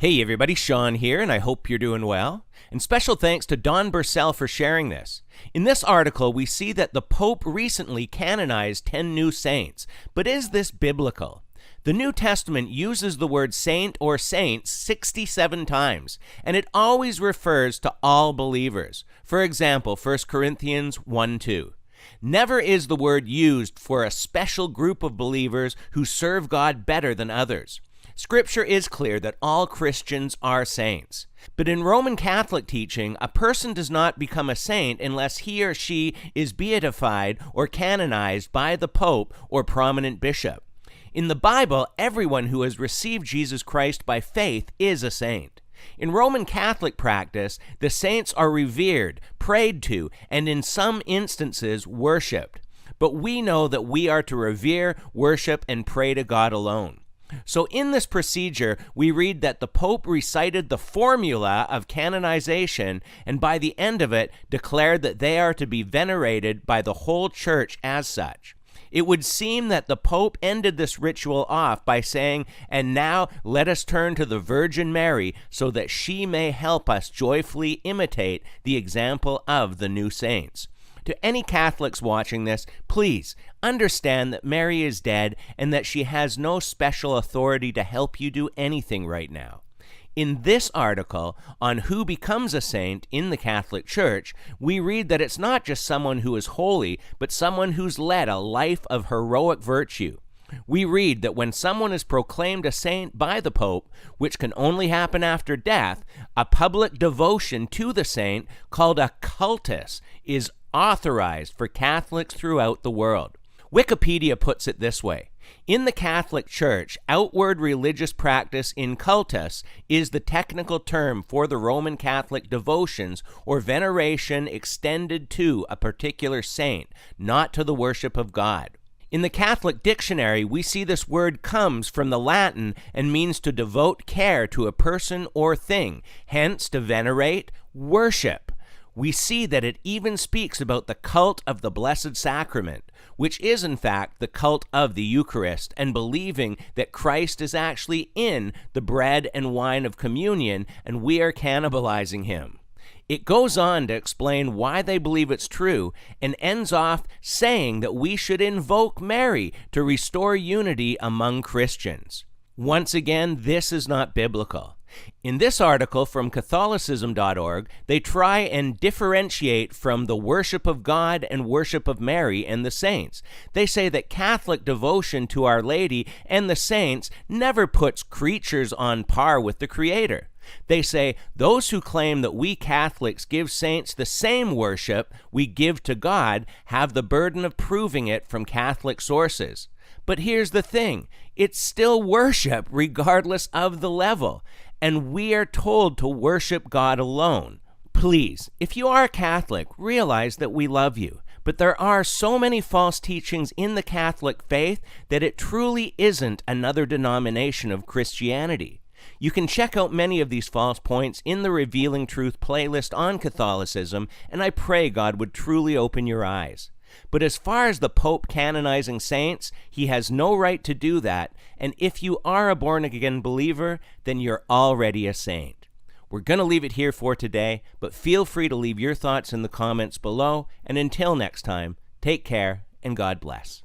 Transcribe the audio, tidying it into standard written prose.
Hey everybody, Sean here, and I hope you're doing well. And special thanks to Don Bursell for sharing this. In this article, we see that the Pope recently canonized 10 new saints. But is this biblical? The New Testament uses the word saint or saints 67 times, and it always refers to all believers. For example, 1 Corinthians 1:2. Never is the word used for a special group of believers who serve God better than others. Scripture is clear that all Christians are saints. But in Roman Catholic teaching, a person does not become a saint unless he or she is beatified or canonized by the Pope or prominent bishop. In the Bible, everyone who has received Jesus Christ by faith is a saint. In Roman Catholic practice, the saints are revered, prayed to, and in some instances worshipped. But we know that we are to revere, worship, and pray to God alone. So in this procedure, we read that the Pope recited the formula of canonization and by the end of it declared that they are to be venerated by the whole church as such. It would seem that the Pope ended this ritual off by saying, "And now let us turn to the Virgin Mary so that she may help us joyfully imitate the example of the new saints." To any Catholics watching this, please understand that Mary is dead and that she has no special authority to help you do anything right now. In this article on who becomes a saint in the Catholic Church, we read that it's not just someone who is holy, but someone who's led a life of heroic virtue. We read that when someone is proclaimed a saint by the Pope, which can only happen after death, a public devotion to the saint called a cultus is authorized for Catholics throughout the world. Wikipedia puts it this way: in the Catholic Church, outward religious practice in cultus is the technical term for the Roman Catholic devotions or veneration extended to a particular saint, not to the worship of God. In the Catholic dictionary, we see this word comes from the Latin and means to devote care to a person or thing, hence to venerate, worship. We see that it even speaks about the cult of the Blessed Sacrament, which is in fact the cult of the Eucharist, and believing that Christ is actually in the bread and wine of communion and we are cannibalizing him. It goes on to explain why they believe it's true and ends off saying that we should invoke Mary to restore unity among Christians. Once again, this is not biblical. In this article from Catholicism.org, they try and differentiate from the worship of God and worship of Mary and the saints. They say that Catholic devotion to Our Lady and the saints never puts creatures on par with the Creator. They say those who claim that we Catholics give saints the same worship we give to God have the burden of proving it from Catholic sources. But here's the thing, it's still worship regardless of the level, and we are told to worship God alone. Please, if you are Catholic, realize that we love you. But there are so many false teachings in the Catholic faith that it truly isn't another denomination of Christianity. You can check out many of these false points in the Revealing Truth playlist on Catholicism, and I pray God would truly open your eyes. But as far as the Pope canonizing saints, he has no right to do that, and if you are a born-again believer, then you're already a saint. We're going to leave it here for today, but feel free to leave your thoughts in the comments below, and until next time, take care and God bless.